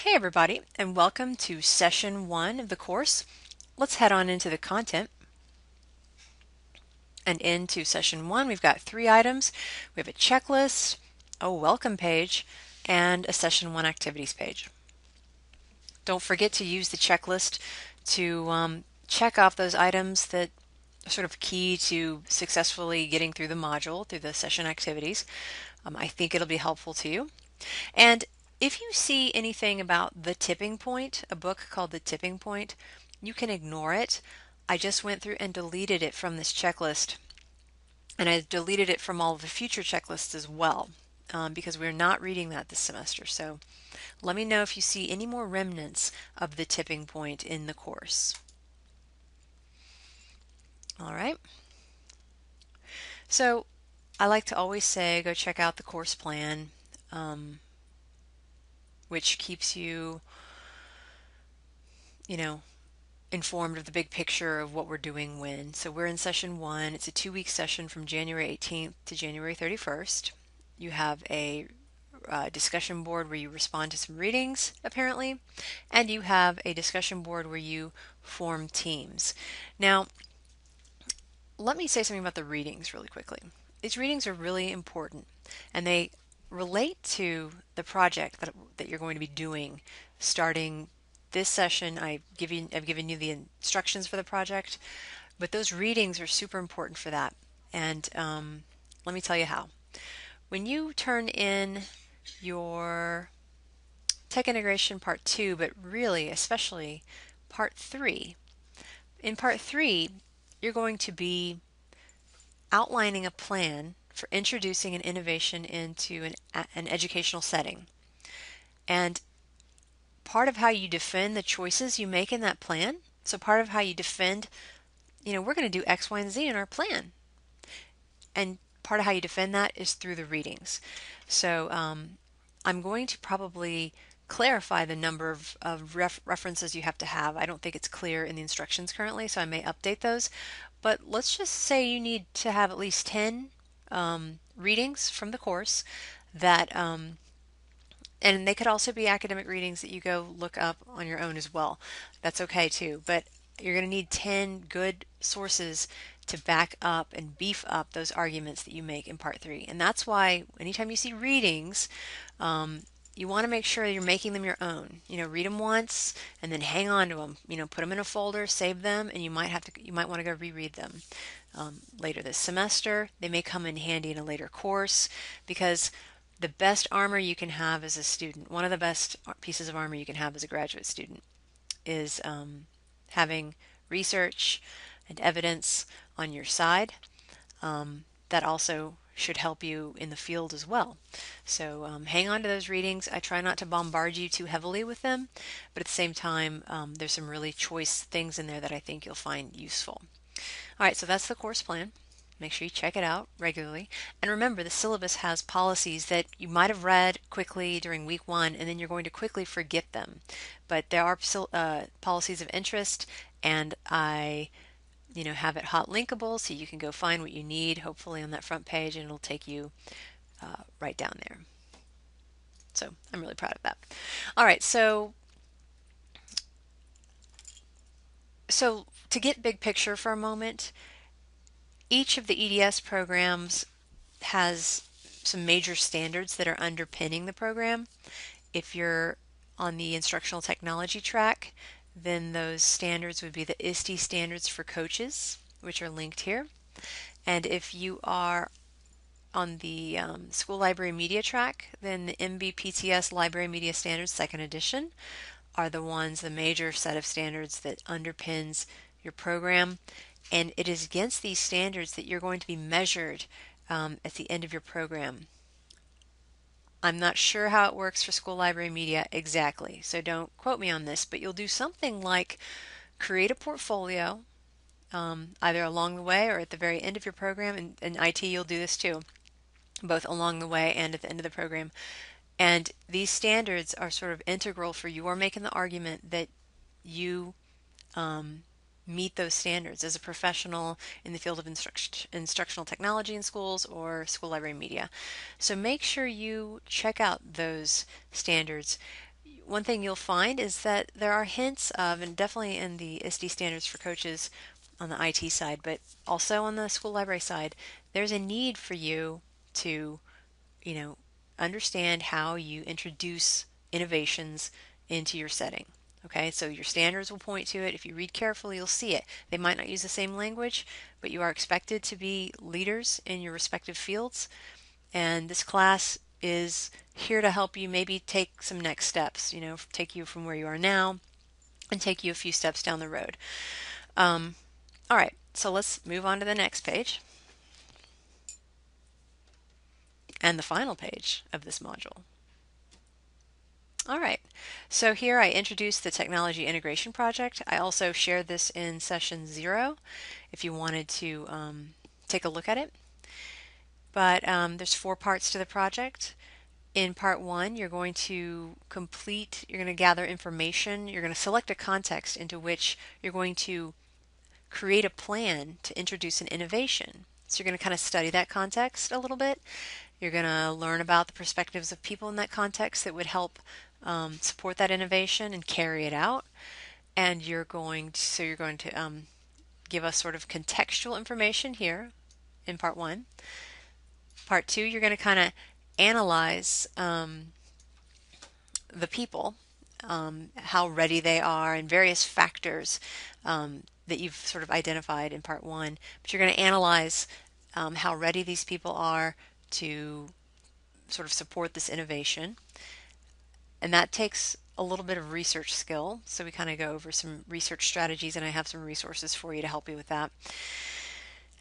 Hey everybody, and welcome to session 1 of the course. Let's head on into the content. And into session 1, we've got 3 items. We have a checklist, a welcome page, and a session 1 activities page. Don't forget to use the checklist to check off those items that are sort of key to successfully getting through the module, through the session activities. I think it'll be helpful to you. And if you see anything about The Tipping Point, a book called The Tipping Point, you can ignore it. I just went through and deleted it from this checklist, and I deleted it from all of the future checklists as well, because we're not reading that this semester. So let me know if you see any more remnants of The Tipping Point in the course. All right. So I like to always say go check out the course plan, which keeps you, informed of the big picture of what we're doing when. So we're in session 1. It's a 2-week session from January 18th to January 31st. You have a discussion board where you respond to some readings, apparently, and you have a discussion board where you form teams. Now, let me say something about the readings really quickly. These readings are really important, and they relate to the project that you're going to be doing starting this session. I've given you the instructions for the project, but those readings are super important for that. And let me tell you how. When you turn in your Tech Integration Part 2, but really especially Part 3, in Part 3, you're going to be outlining a plan for introducing an innovation into an educational setting. And part of how you defend the choices you make in that plan, so part of how you defend, we're going to do X, Y, and Z in our plan. And part of how you defend that is through the readings. So I'm going to probably clarify the number of references you have to have. I don't think it's clear in the instructions currently, so I may update those. But let's just say you need to have at least 10 readings from the course that, and they could also be academic readings that you go look up on your own as well. That's okay too. But you're going to need 10 good sources to back up and beef up those arguments that you make in Part 3. And that's why anytime you see readings, you want to make sure you're making them your own. Read them once and then hang on to them. Put them in a folder, save them, and you might want to go reread them later this semester. They may come in handy in a later course, because the best armor you can have as a student, one of the best pieces of armor you can have as a graduate student, is having research and evidence on your side. That also should help you in the field as well. So hang on to those readings. I try not to bombard you too heavily with them, but at the same time, there's some really choice things in there that I think you'll find useful. All right, so that's the course plan. Make sure you check it out regularly. And remember, the syllabus has policies that you might have read quickly during week 1, and then you're going to quickly forget them. But there are policies of interest, and I have it hot linkable so you can go find what you need, hopefully on that front page, and it'll take you right down there. So I'm really proud of that. All right, so to get big picture for a moment, each of the EDS programs has some major standards that are underpinning the program. If you're on the instructional technology track, then those standards would be the ISTE standards for coaches, which are linked here. And if you are on the school library media track, then the MBPTS Library Media Standards 2nd edition are the major set of standards that underpins your program. And it is against these standards that you're going to be measured at the end of your program. I'm not sure how it works for school library media exactly, so don't quote me on this, but you'll do something like create a portfolio either along the way or at the very end of your program. And in IT, you'll do this too, both along the way and at the end of the program. And these standards are sort of integral for you, or making the argument that you meet those standards as a professional in the field of instructional technology in schools or school library media. So make sure you check out those standards. one thing you'll find is that there are hints of, and definitely in the ISTE standards for coaches on the IT side, but also on the school library side, there's a need for you to, you know, understand how you introduce innovations into your setting. Okay, so your standards will point to it. If you read carefully, you'll see it. They might not use the same language, but you are expected to be leaders in your respective fields. And this class is here to help you maybe take some next steps, take you from where you are now and take you a few steps down the road. All right, so let's move on to the next page and the final page of this module. All right, so here I introduced the technology integration project. I also shared this in session 0 if you wanted to take a look at it. But there's 4 parts to the project. In part 1, you're going to gather information, you're going to select a context into which you're going to create a plan to introduce an innovation. So you're going to kind of study that context a little bit. You're going to learn about the perspectives of people in that context that would help support that innovation and carry it out. And you're going to give us sort of contextual information here in part 1. Part 2, you're going to kind of analyze the people, how ready they are, and various factors that you've sort of identified in part 1. But you're going to analyze how ready these people are to sort of support this innovation. And that takes a little bit of research skill. So we kind of go over some research strategies, and I have some resources for you to help you with that.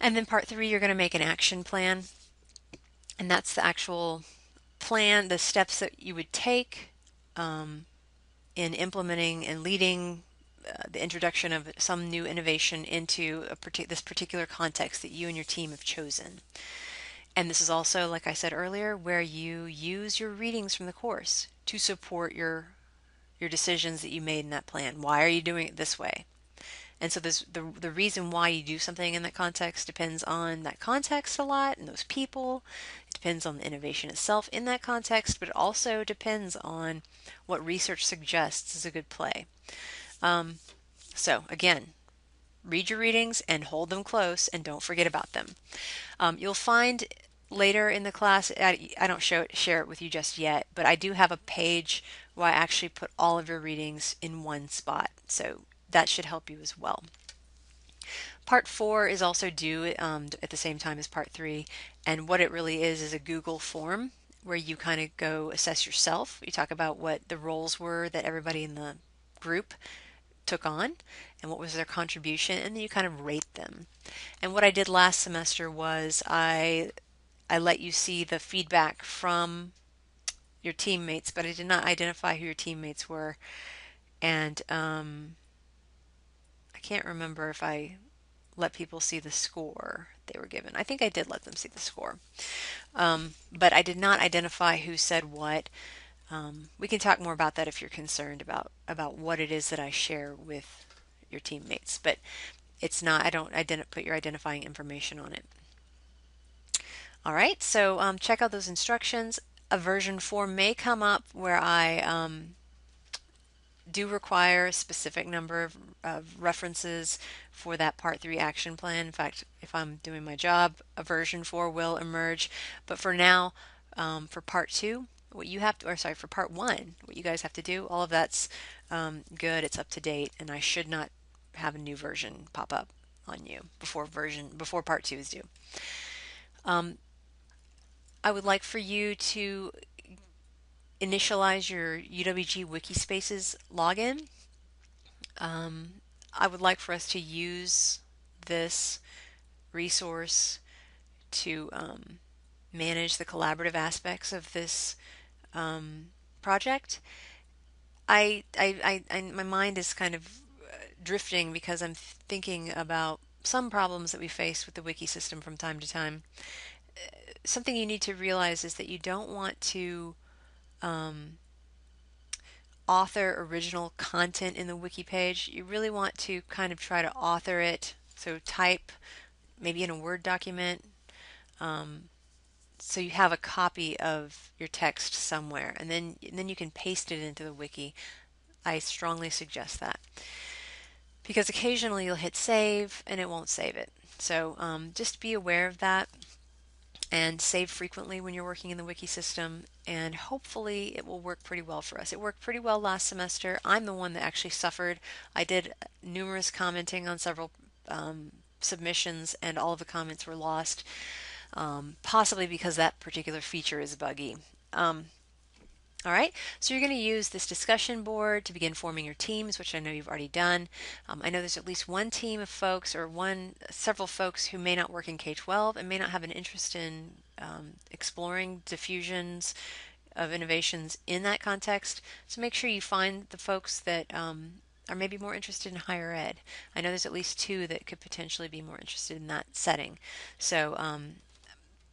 And then part 3, you're going to make an action plan. And that's the actual plan, the steps that you would take in implementing and leading the introduction of some new innovation into this particular context that you and your team have chosen. And this is also, like I said earlier, where you use your readings from the course to support your decisions that you made in that plan. Why are you doing it this way? And so the reason why you do something in that context depends on that context a lot and those people. It depends on the innovation itself in that context, but it also depends on what research suggests is a good play. So again, read your readings and hold them close and don't forget about them. You'll find later in the class, I don't share it with you just yet, but I do have a page where I actually put all of your readings in one spot. So that should help you as well. Part 4 is also due at the same time as part 3, and what it really is a Google form where you kind of go assess yourself. You talk about what the roles were that everybody in the group took on and what was their contribution, and then you kind of rate them. And what I did last semester was I let you see the feedback from your teammates, but I did not identify who your teammates were. And I can't remember if I let people see the score they were given. I think I did let them see the score. But I did not identify who said what. We can talk more about that if you're concerned about what it is that I share with your teammates. But it's not, I don't put your identifying information on it. All right, so check out those instructions. A version 4 may come up where I do require a specific number of references for that part 3 action plan. In fact, if I'm doing my job, a version 4 will emerge. But for now, for part 2, what you have to, or sorry, for part 1, what you guys have to do, all of that's good, it's up to date, and I should not have a new version pop up on you before part 2 is due. I would like for you to initialize your UWG Wikispaces login. I would like for us to use this resource to manage the collaborative aspects of this project. My mind is kind of drifting because I'm thinking about some problems that we face with the wiki system from time to time. Something you need to realize is that you don't want to author original content in the wiki page. You really want to kind of try to author it. So type maybe in a Word document so you have a copy of your text somewhere, and then you can paste it into the wiki. I strongly suggest that because occasionally you'll hit save and it won't save it. So just be aware of that and save frequently when you're working in the wiki system, and hopefully it will work pretty well for us. It worked pretty well last semester. I'm the one that actually suffered. I did numerous commenting on several submissions, and all of the comments were lost, possibly because that particular feature is buggy. All right, so you're going to use this discussion board to begin forming your teams, which I know you've already done. I know there's at least one team of folks or several folks who may not work in K-12 and may not have an interest in exploring diffusions of innovations in that context. So make sure you find the folks that are maybe more interested in higher ed. I know there's at least two that could potentially be more interested in that setting. So,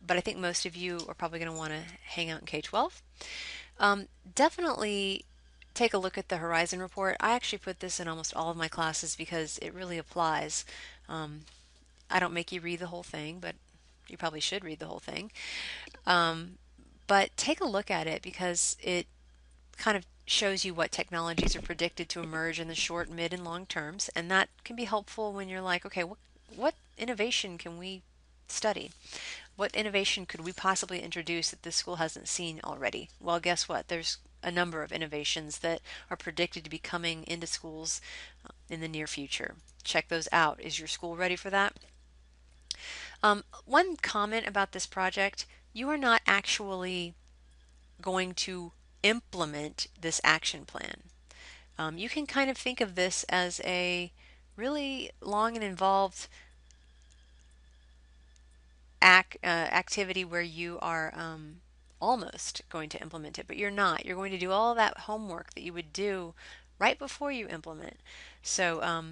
but I think most of you are probably going to want to hang out in K-12. Definitely take a look at the Horizon report. I actually put this in almost all of my classes because it really applies. I don't make you read the whole thing, but you probably should read the whole thing. But take a look at it because it kind of shows you what technologies are predicted to emerge in the short, mid, and long terms, and that can be helpful when you're like, okay, what innovation can we study? What innovation could we possibly introduce that this school hasn't seen already? Well, guess what? There's a number of innovations that are predicted to be coming into schools in the near future. Check those out. Is your school ready for that? One comment about this project, you are not actually going to implement this action plan. You can kind of think of this as a really long and involved activity where you are almost going to implement it, but you're not. You're going to do all that homework that you would do right before you implement. So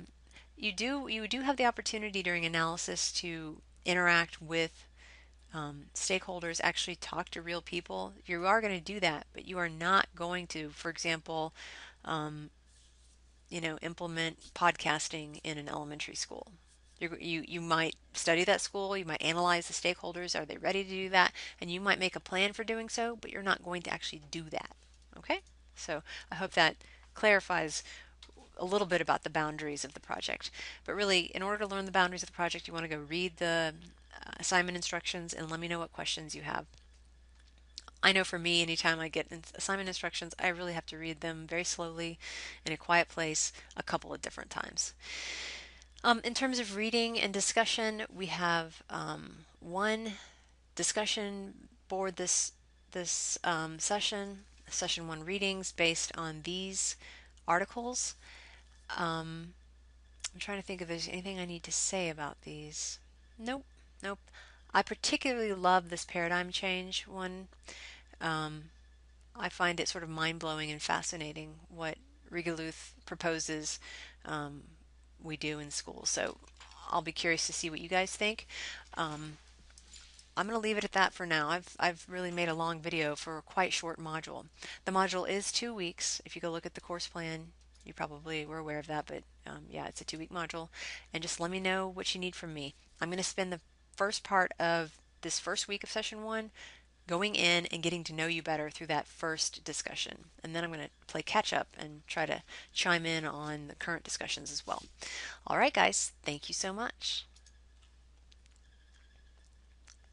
you do have the opportunity during analysis to interact with stakeholders, actually talk to real people. You are going to do that, but you are not going to, for example, implement podcasting in an elementary school. You might study that school, you might analyze the stakeholders, are they ready to do that? And you might make a plan for doing so, but you're not going to actually do that. Okay? So I hope that clarifies a little bit about the boundaries of the project. But really, in order to learn the boundaries of the project, you want to go read the assignment instructions and let me know what questions you have. I know for me, anytime I get assignment instructions, I really have to read them very slowly in a quiet place a couple of different times. In terms of reading and discussion, we have one discussion board this session one readings based on these articles. I'm trying to think if there's anything I need to say about these. Nope, nope. I particularly love this paradigm change one. I find it sort of mind-blowing and fascinating what Rigaluth proposes we do in school. So I'll be curious to see what you guys think. I'm going to leave it at that for now. I've really made a long video for a quite short module. The module is 2 weeks. If you go look at the course plan, you probably were aware of that, but yeah, it's a 2-week module. And just let me know what you need from me. I'm going to spend the first part of this first week of session 1 going in and getting to know you better through that first discussion. And then I'm going to play catch up and try to chime in on the current discussions as well. All right, guys, thank you so much.